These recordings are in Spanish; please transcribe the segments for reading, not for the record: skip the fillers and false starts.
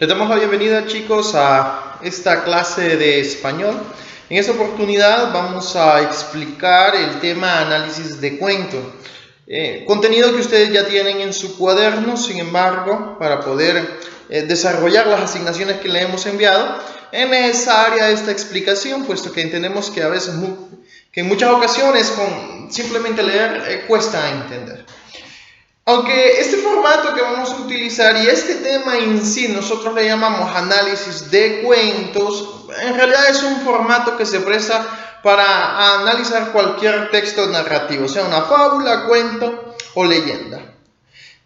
Les damos la bienvenida, chicos, a esta clase de español. En esta oportunidad vamos a explicar el tema análisis de cuento. Contenido que ustedes ya tienen en su cuaderno, sin embargo, para poder desarrollar las asignaciones que le hemos enviado, es necesaria esta explicación, puesto que entendemos que a veces, que en muchas ocasiones con simplemente leer cuesta entender. Aunque este formato que vamos a utilizar y este tema en sí nosotros le llamamos análisis de cuentos, en realidad es un formato que se presta para analizar cualquier texto narrativo, sea una fábula, cuento o leyenda.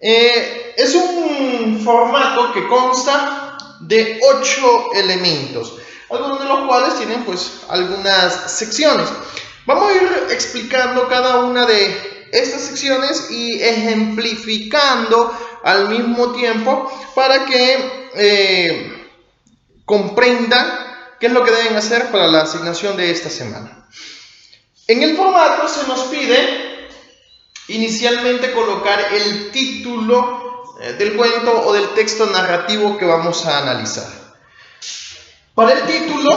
Es un formato que consta de 8 elementos, algunos de los cuales tienen pues algunas secciones. Vamos a ir explicando cada una de estas secciones y ejemplificando al mismo tiempo para que comprendan qué es lo que deben hacer para la asignación de esta semana. En el formato se nos pide inicialmente colocar el título del cuento o del texto narrativo que vamos a analizar. Para el título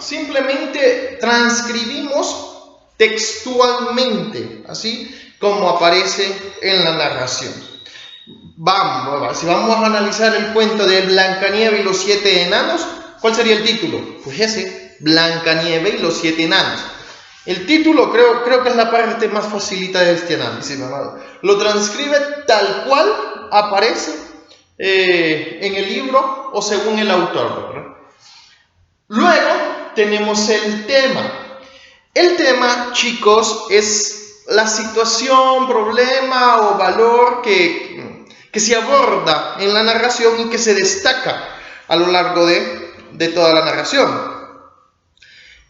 simplemente transcribimos textualmente, así como aparece en la narración. Si vamos a analizar el cuento de Blancanieves y los 7 enanos, ¿cuál sería el título? Pues ese, Blancanieves y los 7 enanos. El título creo que es la parte más facilita de este análisis, ¿verdad? Lo transcribe tal cual aparece en el libro o según el autor, ¿verdad? Luego tenemos el tema. El tema, chicos, es la situación, problema o valor que se aborda en la narración y que se destaca a lo largo de toda la narración.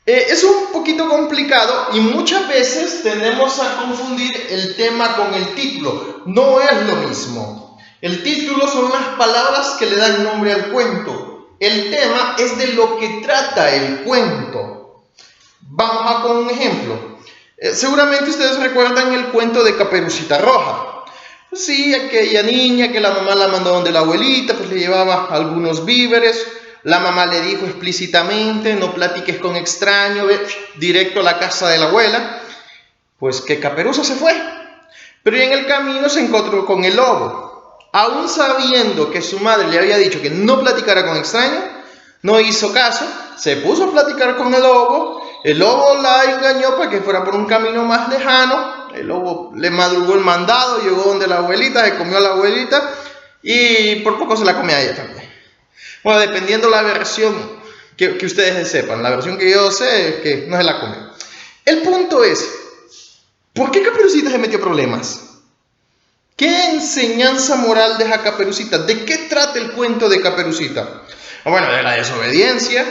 Es un poquito complicado y muchas veces tendemos a confundir el tema con el título. No es lo mismo. El título son las palabras que le dan nombre al cuento. El tema es de lo que trata el cuento. Vamos a con un ejemplo. Seguramente ustedes recuerdan el cuento de Caperucita Roja. Sí, aquella niña que la mamá la mandó donde la abuelita, pues le llevaba algunos víveres. La mamá le dijo explícitamente, no platiques con extraños, ve directo a la casa de la abuela. Pues que Caperuza se fue. Pero en el camino se encontró con el lobo. Aún sabiendo que su madre le había dicho que no platicara con extraños, no hizo caso, se puso a platicar con el lobo. El lobo la engañó para que fuera por un camino más lejano. El lobo le madrugó el mandado, llegó donde la abuelita, se comió a la abuelita y por poco se la come a ella también. Bueno, dependiendo la versión que ustedes sepan, la versión que yo sé es que no se la comió. El punto es, ¿por qué Caperucita se metió problemas? ¿Qué enseñanza moral deja Caperucita? ¿De qué trata el cuento de Caperucita? Bueno, de la desobediencia.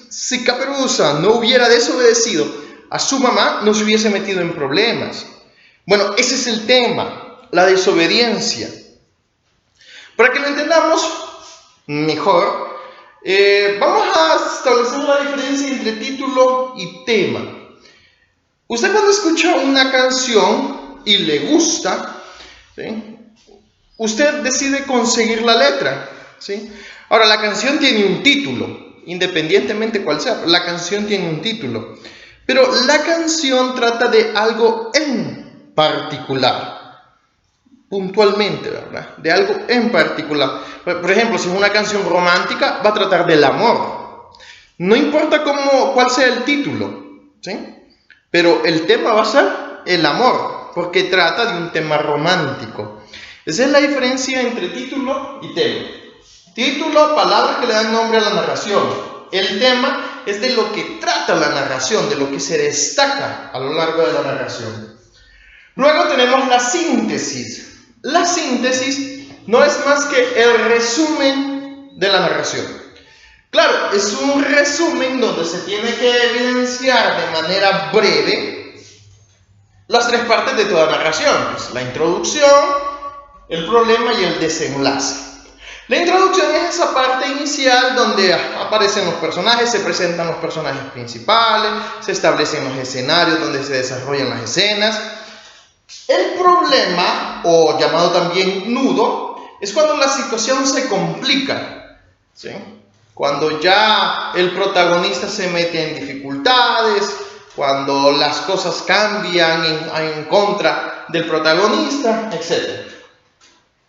Si Caperuza no hubiera desobedecido a su mamá, no se hubiese metido en problemas. Bueno, ese es el tema, la desobediencia. Para que lo entendamos mejor, vamos a establecer la diferencia entre título y tema. Usted cuando escucha una canción y le gusta, ¿sí?, usted decide conseguir la letra, ¿sí? Ahora, la canción tiene un título. Independientemente cuál sea, la canción tiene un título. Pero la canción trata de algo en particular. Puntualmente, ¿verdad? De algo en particular. Por ejemplo, si es una canción romántica, va a tratar del amor. No importa cuál sea el título, ¿sí? Pero el tema va a ser el amor, porque trata de un tema romántico. Esa es la diferencia entre título y tema. Título, palabras que le dan nombre a la narración. El tema es de lo que trata la narración, de lo que se destaca a lo largo de la narración. Luego tenemos la síntesis. La síntesis no es más que el resumen de la narración. Claro, es un resumen donde se tiene que evidenciar de manera breve las 3 partes de toda narración. Pues la introducción, el problema y el desenlace. La introducción es esa parte inicial donde aparecen los personajes, se presentan los personajes principales, se establecen los escenarios donde se desarrollan las escenas. El problema, o llamado también nudo, es cuando la situación se complica. ¿sí? Cuando ya el protagonista se mete en dificultades, cuando las cosas cambian en contra del protagonista, etc.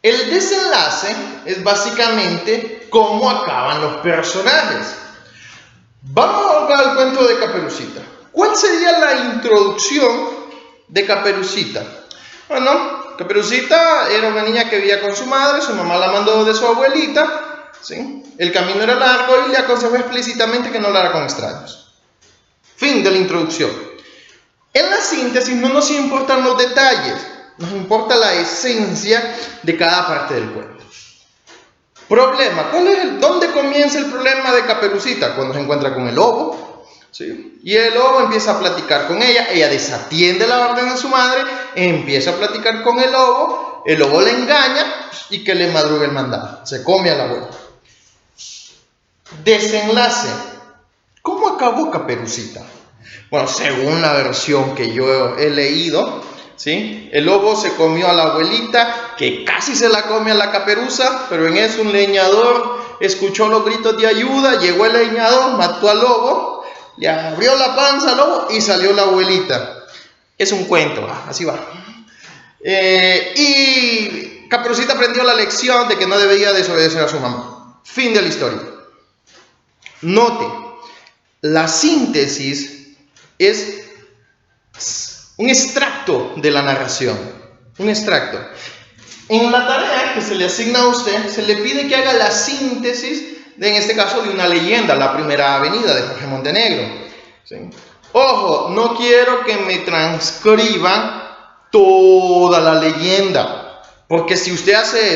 El desenlace es básicamente cómo acaban los personajes. Vamos a volver al cuento de Caperucita. ¿Cuál sería la introducción de Caperucita? Bueno, Caperucita era una niña que vivía con su madre, su mamá la mandó de su abuelita, ¿sí? El camino era largo y le aconsejó explícitamente que no hablara con extraños. Fin de la introducción. En la síntesis no nos importan los detalles, nos importa la esencia de cada parte del cuento. Problema, ¿dónde comienza el problema de Caperucita? Cuando se encuentra con el lobo, ¿sí? Y el lobo empieza a platicar con ella desatiende la orden de su madre, empieza a platicar con el lobo le engaña y que le madruga el mandado, se come a la abuela. Desenlace. ¿Cómo acabó Caperucita? Bueno, según la versión que yo he leído, ¿sí? El lobo se comió a la abuelita, que casi se la come a la caperuza, pero en eso un leñador escuchó los gritos de ayuda, llegó el leñador, mató al lobo, le abrió la panza al lobo y salió la abuelita. Es un cuento, así va. Y Caperucita aprendió la lección de que no debía desobedecer a su mamá. Fin de la historia. Note, la síntesis es un extracto de la narración, un extracto. En la tarea que se le asigna a usted, se le pide que haga la síntesis, en este caso, de una leyenda, La Primera Avenida, de Jorge Montenegro. ¿Sí? Ojo, no quiero que me transcriban toda la leyenda, porque si usted hace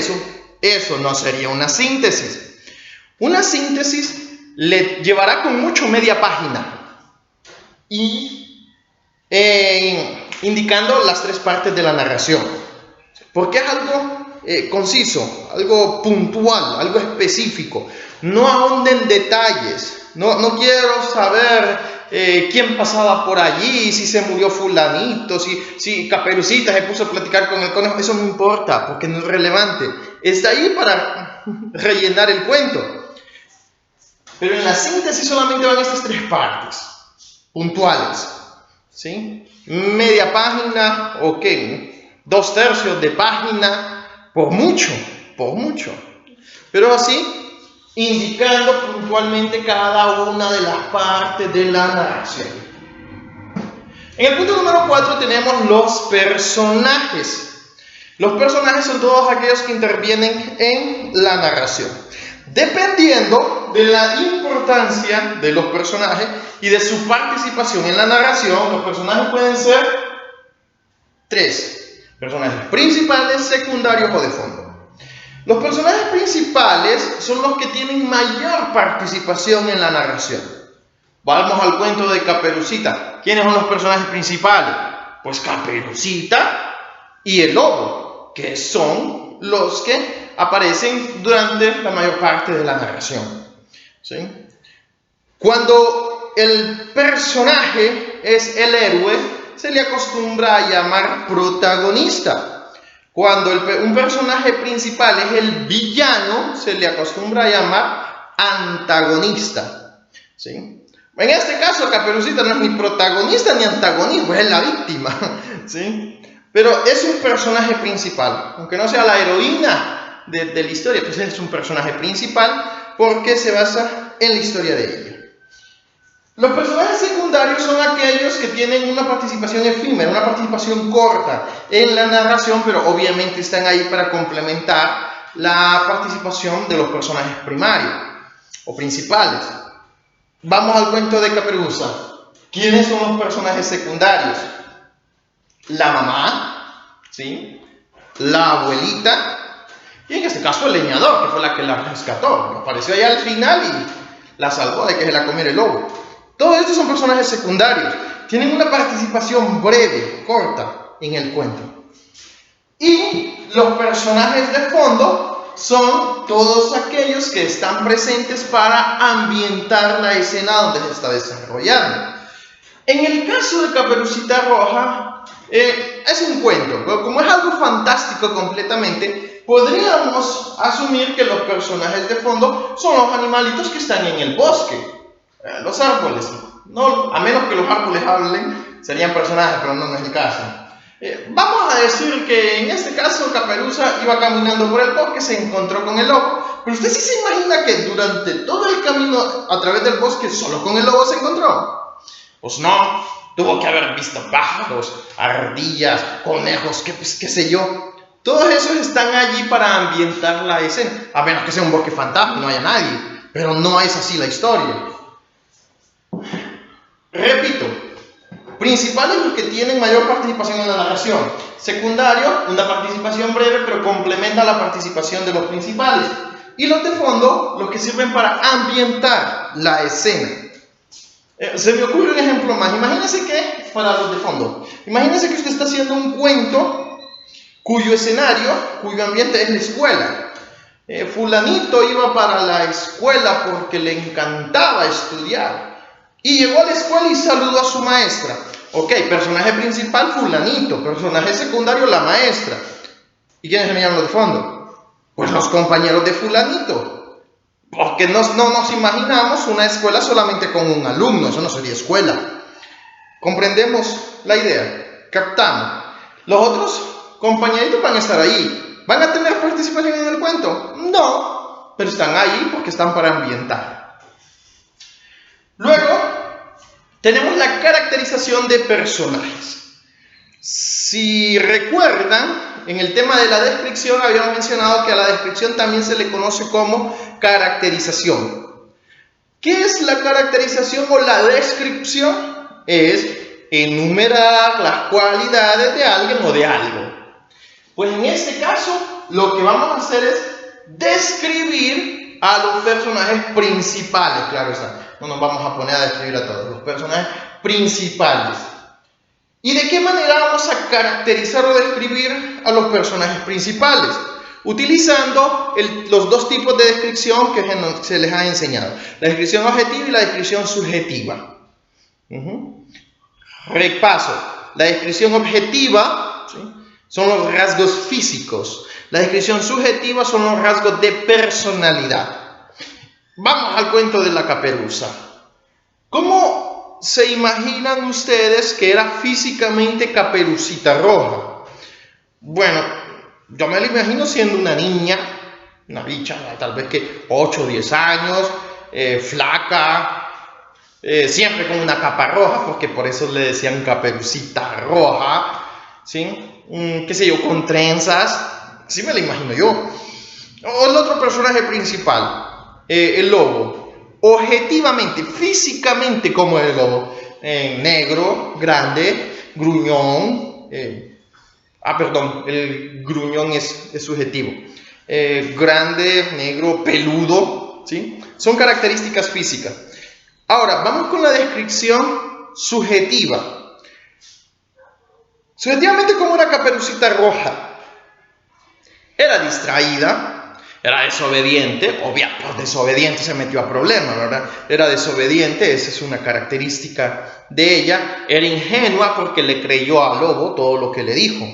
eso no sería una síntesis. Una síntesis le llevará con mucho media página y indicando las tres partes de la narración, porque es algo conciso, algo puntual, algo específico. No ahonde en detalles. No quiero saber quién pasaba por allí, si se murió fulanito, si Caperucita se puso a platicar con el conejo. Eso no importa, porque no es relevante. Está ahí para rellenar el cuento. Pero en la síntesis solamente van estas tres partes puntuales, ¿sí? Media página, ok, 2/3 de página, por mucho, pero así indicando puntualmente cada una de las partes de la narración. En el punto número 4 tenemos los personajes. Los personajes son todos aquellos que intervienen en la narración. Dependiendo de la importancia de los personajes y de su participación en la narración, los personajes pueden ser 3: personajes principales, secundarios o de fondo. Los personajes principales son los que tienen mayor participación en la narración. Vamos al cuento de Caperucita. ¿Quiénes son los personajes principales? Pues Caperucita y el lobo, que son los que aparecen durante la mayor parte de la narración, ¿sí? Cuando el personaje es el héroe, se le acostumbra a llamar protagonista. Cuando un personaje principal es el villano, se le acostumbra a llamar antagonista, ¿sí? En este caso, Caperucita no es ni protagonista ni antagonista, pues es la víctima, ¿sí? Pero es un personaje principal, aunque no sea la heroína de la historia, pues es un personaje principal porque se basa en la historia de ella. Los personajes secundarios son aquellos que tienen una participación efímera, una participación corta en la narración, pero obviamente están ahí para complementar la participación de los personajes primarios o principales. Vamos al cuento de Caperuza. ¿Quiénes son los personajes secundarios? La mamá, ¿sí? La abuelita, y en este caso el leñador, que fue la que la rescató. Apareció allá al final y la salvó de que se la comiera el lobo. Todos estos son personajes secundarios. Tienen una participación breve, corta en el cuento. Y los personajes de fondo son todos aquellos que están presentes para ambientar la escena donde se está desarrollando. En el caso de Caperucita Roja, es un cuento, pero como es algo fantástico completamente, podríamos asumir que los personajes de fondo son los animalitos que están en el bosque, los árboles. No, a menos que los árboles hablen, serían personajes, pero no es el caso. Vamos a decir que en este caso Caperuza iba caminando por el bosque, se encontró con el lobo, pero usted sí se imagina que durante todo el camino a través del bosque solo con el lobo se encontró. Pues no, tuvo que haber visto pájaros, ardillas, conejos, qué sé yo. Todos esos están allí para ambientar la escena, a menos que sea un bosque fantasma y no haya nadie, pero no es así la historia. Repito, principales los que tienen mayor participación en la narración. Secundario, una participación breve, pero complementa la participación de los principales. Y los de fondo, los que sirven para ambientar la escena. Se me ocurre un ejemplo más. Imagínense que, para los de fondo, imagínense que usted está haciendo un cuento cuyo escenario, cuyo ambiente es la escuela. Fulanito iba para la escuela porque le encantaba estudiar. Y llegó a la escuela y saludó a su maestra. Ok, personaje principal, fulanito. Personaje secundario, la maestra. ¿Y quiénes serían los de fondo? Pues los compañeros de fulanito. Porque no nos imaginamos una escuela solamente con un alumno. Eso no sería escuela. ¿Comprendemos la idea? ¿Captamos? Los otros compañeritos van a estar ahí. ¿Van a tener participación en el cuento? No. Pero están ahí porque están para ambientar. Luego, tenemos la caracterización de personajes. Si recuerdan, en el tema de la descripción habíamos mencionado que a la descripción también se le conoce como caracterización. ¿Qué es la caracterización o la descripción? Es enumerar las cualidades de alguien o de algo. Pues en este caso, lo que vamos a hacer es describir a los personajes principales, claro está. No nos vamos a poner a describir a todos, los personajes principales. ¿Y de qué manera vamos a caracterizar o describir a los personajes principales? Utilizando los dos tipos de descripción que se les ha enseñado. La descripción objetiva y la descripción subjetiva. Repaso. La descripción objetiva, ¿sí?, son los rasgos físicos. La descripción subjetiva son los rasgos de personalidad. Vamos al cuento de la Caperuza. ¿Cómo se imaginan ustedes que era físicamente Caperucita Roja? Bueno, yo me la imagino siendo una niña, una bicha, tal vez que 8 o 10 años, flaca, siempre con una capa roja, porque por eso le decían Caperucita Roja, ¿sí? Qué sé yo, con trenzas, así me la imagino yo. O el otro personaje principal, el lobo. Objetivamente, físicamente, como el lobo, negro, grande, gruñón, el gruñón es subjetivo, grande, negro, peludo, ¿sí? Son características físicas. Ahora, vamos con la descripción subjetiva. Subjetivamente, como era Caperucita Roja, era distraída, era desobediente, por desobediente se metió a problemas, ¿verdad? Era desobediente, esa es una característica de ella. Era ingenua porque le creyó al lobo todo lo que le dijo.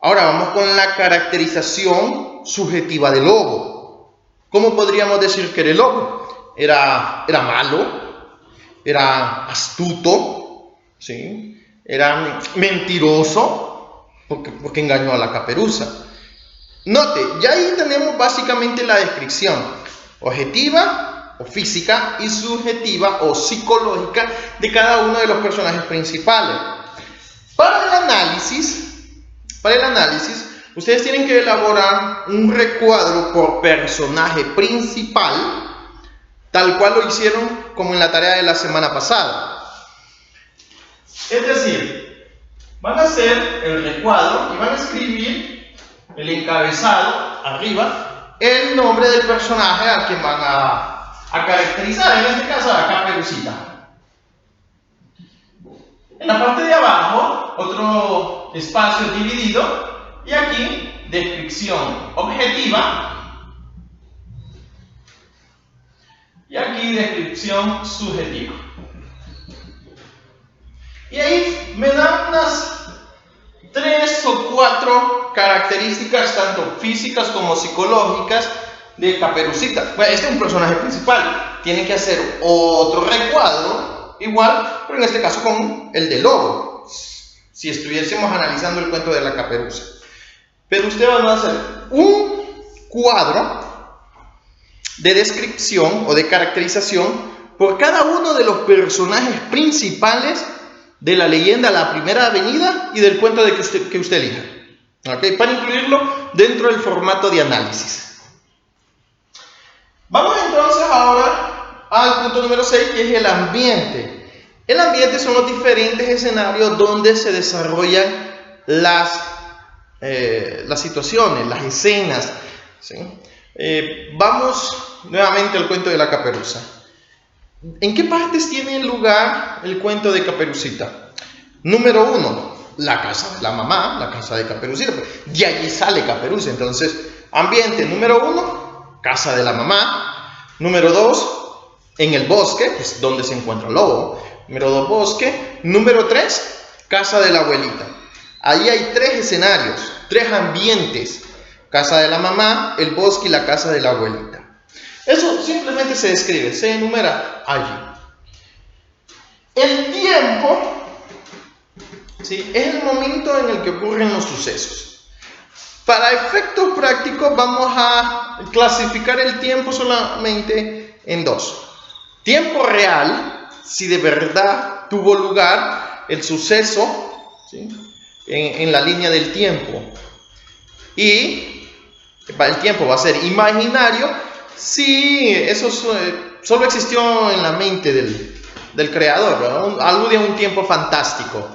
Ahora vamos con la caracterización subjetiva del lobo. ¿Cómo podríamos decir que era el lobo? Era malo, era astuto, ¿sí? Era mentiroso porque engañó a la Caperuza. Note, ya ahí tenemos básicamente la descripción objetiva o física y subjetiva o psicológica de cada uno de los personajes principales. Para el análisis, ustedes tienen que elaborar un recuadro por personaje principal, tal cual lo hicieron como en la tarea de la semana pasada. Es decir, van a hacer el recuadro y van a escribir el encabezado arriba, el nombre del personaje al que van a caracterizar, en este caso a Caperucita. En la parte de abajo, otro espacio dividido, y aquí descripción objetiva, y aquí descripción subjetiva. Y ahí me dan unas 3 o 4 características tanto físicas como psicológicas de Caperucita. Bueno, este es un personaje principal. Tienen que hacer otro recuadro, igual, pero en este caso con el del lobo, si estuviésemos analizando el cuento de la Caperuza. Pero usted va a hacer un cuadro de descripción o de caracterización por cada uno de los personajes principales de la leyenda La Primera Avenida y del cuento que usted elija. ¿Okay? Para incluirlo dentro del formato de análisis. Vamos entonces ahora al punto número 6, que es el ambiente. El ambiente son los diferentes escenarios donde se desarrollan las situaciones, las escenas. ¿Sí? Vamos nuevamente al cuento de la Caperuza. ¿En qué partes tiene lugar el cuento de Caperucita? Número 1, la casa de la mamá, la casa de Caperucita. De allí sale Caperuza. Entonces, ambiente número 1, casa de la mamá. Número 2, en el bosque, pues donde se encuentra el lobo. Número 2, bosque. Número 3, casa de la abuelita. Ahí hay 3 escenarios, 3 ambientes. Casa de la mamá, el bosque y la casa de la abuelita. Eso simplemente se describe, se enumera allí. El tiempo, ¿sí?, es el momento en el que ocurren los sucesos. Para efectos prácticos vamos a clasificar el tiempo solamente en 2. Tiempo real, si de verdad tuvo lugar el suceso, ¿sí?, en la línea del tiempo. Y el tiempo va a ser imaginario si eso solo existió en la mente del creador, ¿verdad? Alude a un tiempo fantástico.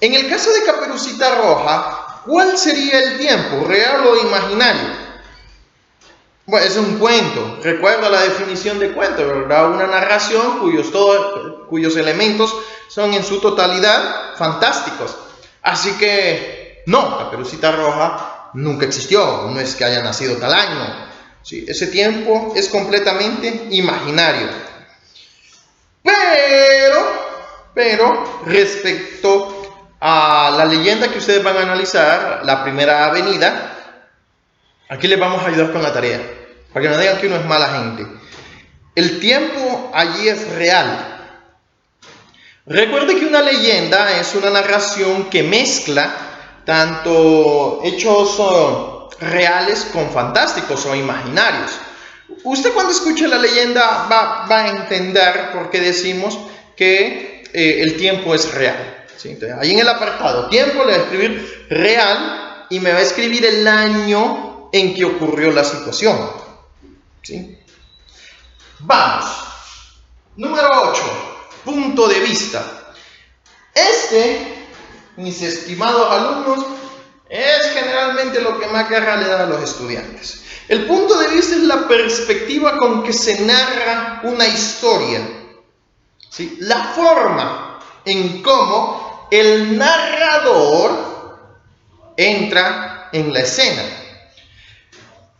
En el caso de Caperucita Roja, ¿cuál sería el tiempo, real o imaginario? Bueno, es un cuento. Recuerda la definición de cuento, ¿verdad? Una narración cuyos elementos son en su totalidad fantásticos. Así que, no, Caperucita Roja nunca existió, no es que haya nacido tal año. Sí, ese tiempo es completamente imaginario. Pero, respecto a la leyenda que ustedes van a analizar, La Primera Avenida, aquí les vamos a ayudar con la tarea, para que no digan que uno es mala gente. El tiempo allí es real. Recuerde que una leyenda es una narración que mezcla tanto hechos reales con fantásticos o imaginarios. Usted cuando escuche la leyenda va a entender por qué decimos que el tiempo es real. ¿Sí? Entonces, ahí en el apartado tiempo le va a escribir real y me va a escribir el año en que ocurrió la situación. ¿Sí? Vamos. Número 8. Punto de vista. Mis estimados alumnos, es generalmente lo que más guerra le da a los estudiantes. El punto de vista es la perspectiva con que se narra una historia. ¿Sí? La forma en cómo el narrador entra en la escena.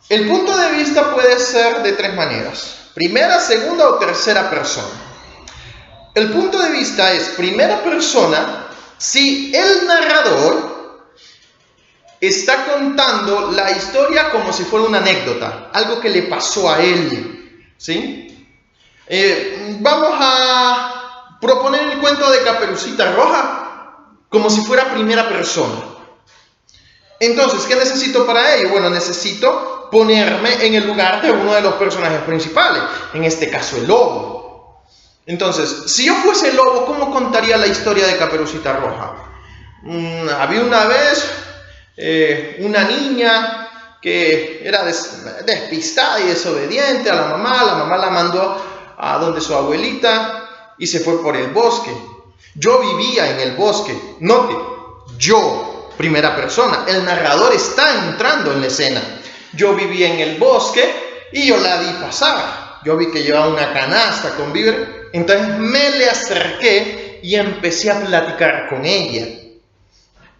El punto de vista puede ser de 3 maneras: primera, segunda o tercera persona. El punto de vista es primera persona si el narrador está contando la historia como si fuera una anécdota, algo que le pasó a él. ¿Sí? Vamos a proponer el cuento de Caperucita Roja como si fuera primera persona. Entonces, ¿qué necesito para ello? Bueno, necesito ponerme en el lugar de uno de los personajes principales, en este caso el lobo. Entonces, si yo fuese el lobo, ¿cómo contaría la historia de Caperucita Roja? Había una vez una niña que era despistada y desobediente a la mamá la mandó a donde su abuelita y se fue por el bosque. Yo vivía en el bosque. Note, yo, primera persona, el narrador está entrando en la escena. Yo vivía en el bosque y yo la vi pasar. Yo vi que llevaba una canasta con víveres. Entonces me le acerqué y empecé a platicar con ella.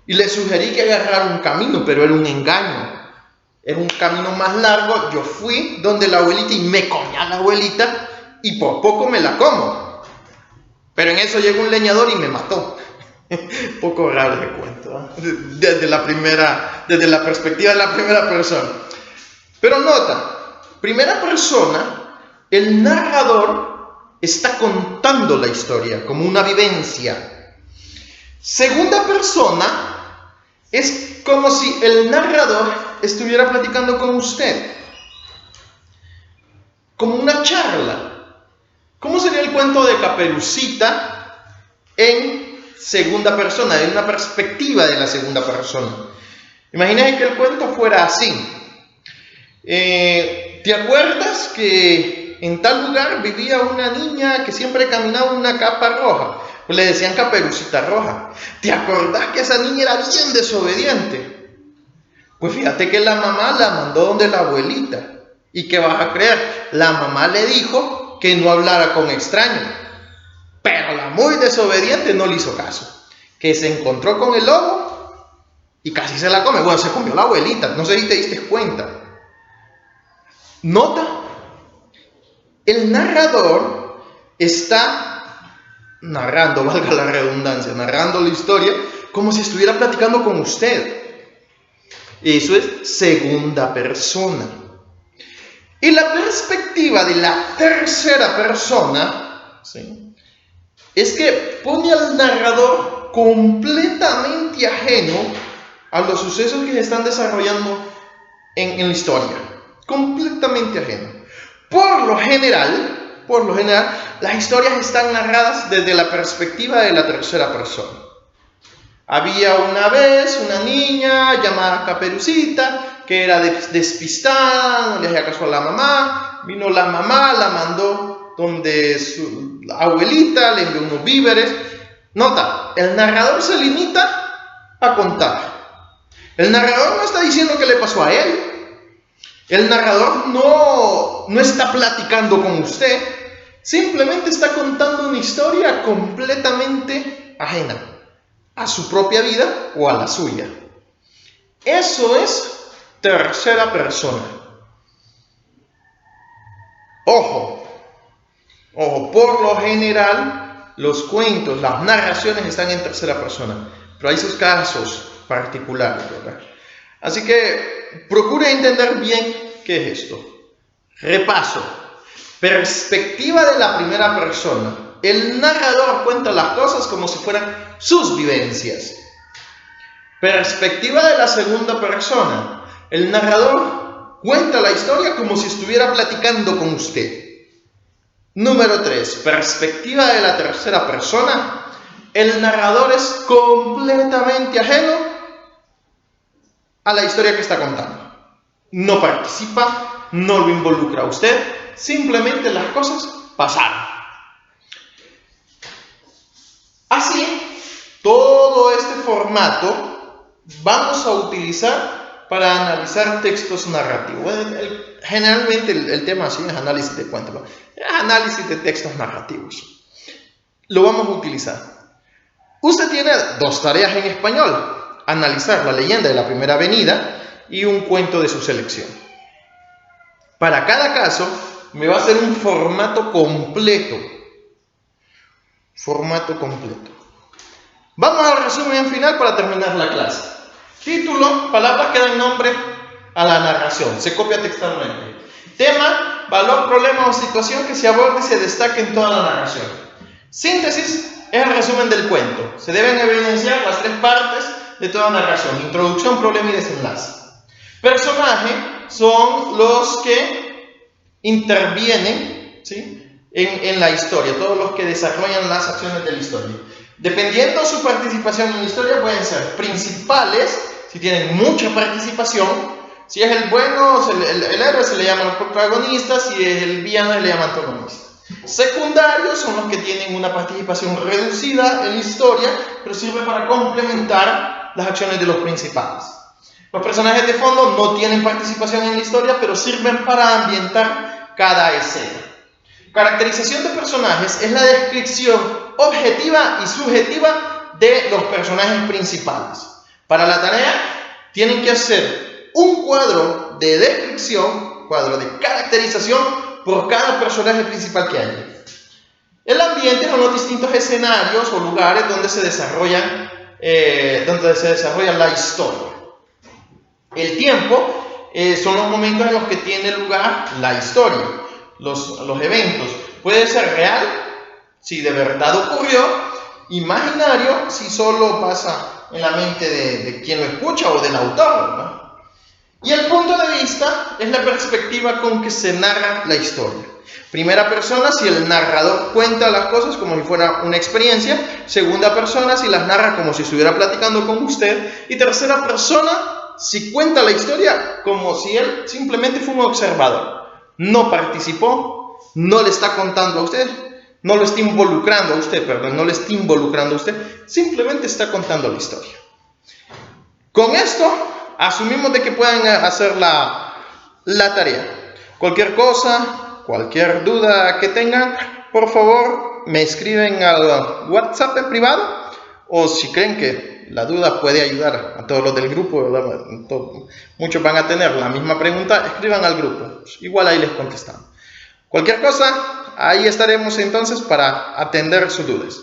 Y le sugerí que agarrara un camino, pero era un engaño. Era un camino más largo. Yo fui donde la abuelita y me comí a la abuelita y por poco me la como. Pero en eso llegó un leñador y me mató. Un poco raro el cuento, ¿eh? Desde la perspectiva de la primera persona. Pero nota, primera persona, el narrador está contando la historia como una vivencia. Segunda persona, es como si el narrador estuviera platicando con usted, como una charla. ¿Cómo sería el cuento de Caperucita en segunda persona, en una perspectiva de la segunda persona? Imagínate que el cuento fuera así. ¿Te acuerdas que en tal lugar vivía una niña que siempre caminaba en una capa roja? Pues le decían Caperucita Roja. ¿Te acordás que esa niña era bien desobediente? Pues fíjate que la mamá la mandó donde la abuelita. ¿Y qué vas a creer? La mamá le dijo que no hablara con extraños. Pero la muy desobediente no le hizo caso. Que se encontró con el lobo y casi se la come. Bueno, se comió la abuelita. No sé si te diste cuenta. Nota, el narrador está narrando, valga la redundancia, narrando la historia como si estuviera platicando con usted. Eso es segunda persona. Y la perspectiva de la tercera persona, ¿sí?, es que pone al narrador completamente ajeno a los sucesos que se están desarrollando en la historia. Completamente ajeno. Por lo general, las historias están narradas desde la perspectiva de la tercera persona. Había una vez una niña llamada Caperucita que era despistada, no le hacía caso a la mamá. Vino la mamá, la mandó donde su abuelita, le envió unos víveres. Nota, el narrador se limita a contar. El narrador no está diciendo qué le pasó a él. El narrador no está platicando con usted. Simplemente está contando una historia completamente ajena a su propia vida o a la suya. Eso es tercera persona. Ojo, por lo general los cuentos, las narraciones están en tercera persona, pero hay sus casos particulares, ¿verdad? Así que procure entender bien qué es esto. Repaso. Perspectiva de la primera persona. El narrador cuenta las cosas como si fueran sus vivencias. Perspectiva de la segunda persona. El narrador cuenta la historia como si estuviera platicando con usted. Número 3. Perspectiva de la tercera persona. El narrador es completamente ajeno a la historia que está contando. No participa, no lo involucra a usted, simplemente las cosas pasaron. Así, todo este formato vamos a utilizar para analizar textos narrativos. Generalmente el tema así es análisis de cuentos, es análisis de textos narrativos. Lo vamos a utilizar. Usted tiene 2 tareas en español: analizar la leyenda de la Primera Avenida y un cuento de su selección. Para cada caso me va a hacer un formato completo. Vamos al resumen final para terminar la clase. Título: palabras que dan nombre a la narración. Se copia textualmente. Tema: valor, problema o situación que se aborda y se destaca en toda la narración. Síntesis: es el resumen del cuento. Se deben evidenciar las 3 partes de toda narración: introducción, problema y desenlace. Personaje son los que intervienen, ¿sí?, en la historia, todos los que desarrollan las acciones de la historia. Dependiendo de su participación en la historia, pueden ser principales, si tienen mucha participación. Si es el bueno, el héroe, se le llama protagonista. Si es el villano, se le llama antagonista. Secundarios son los que tienen una participación reducida en la historia, pero sirve para complementar las acciones de los principales. Los personajes de fondo no tienen participación en la historia, pero sirven para ambientar cada escena. Caracterización de personajes es la descripción objetiva y subjetiva de los personajes principales. Para la tarea tienen que hacer un cuadro de descripción, cuadro de caracterización por cada personaje principal que haya. El ambiente son los distintos escenarios o lugares donde se desarrolla la historia. El tiempo son los momentos en los que tiene lugar la historia, los eventos. Puede ser real, si de verdad ocurrió, imaginario, si solo pasa en la mente de quien lo escucha o del autor, ¿no? Y el punto de vista es la perspectiva con que se narra la historia. Primera persona, si el narrador cuenta las cosas como si fuera una experiencia. Segunda persona, si las narra como si estuviera platicando con usted. Y tercera persona, si cuenta la historia como si él simplemente fue un observador. No participó, no le está contando a usted, no lo está involucrando a usted, no le está involucrando a usted, simplemente está contando la historia. Con esto asumimos de que pueden hacer la tarea. Cualquier cosa, cualquier duda que tengan, por favor me escriben al WhatsApp en privado, o si creen que la duda puede ayudar a todos los del grupo, ¿verdad? Muchos van a tener la misma pregunta, escriban al grupo, igual ahí les contestamos. Cualquier cosa, ahí estaremos entonces para atender sus dudas.